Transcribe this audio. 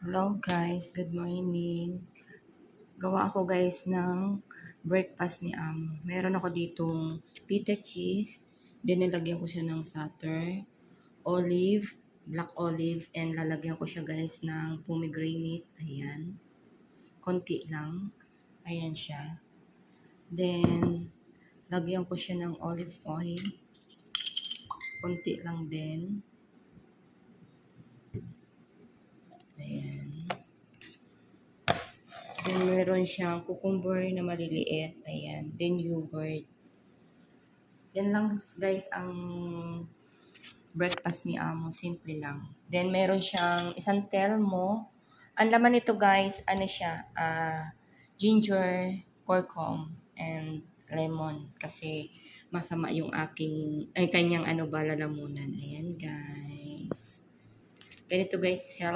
Hello guys, good morning. Gawa ako guys ng breakfast ni Amo. Meron ako ditong pita cheese, then nilagyan ko siya ng butter, olive, black olive, and lalagyan ko siya guys ng pomegranate. Ayan. Konti lang. Ayan siya. Then, lagyan ko siya ng olive oil. Konti lang din. Ayan. Then, meron siyang cucumber na maliliit. Ayan. Then, yogurt. Yan lang guys ang breakfast ni Amo. Simple lang. Then, meron siyang isang telmo. Ang laman nito guys, ano siya, ginger, curcum, and lemon. Kasi masama yung kanyang lalamunan. Ayan guys. Ganito guys, healthy.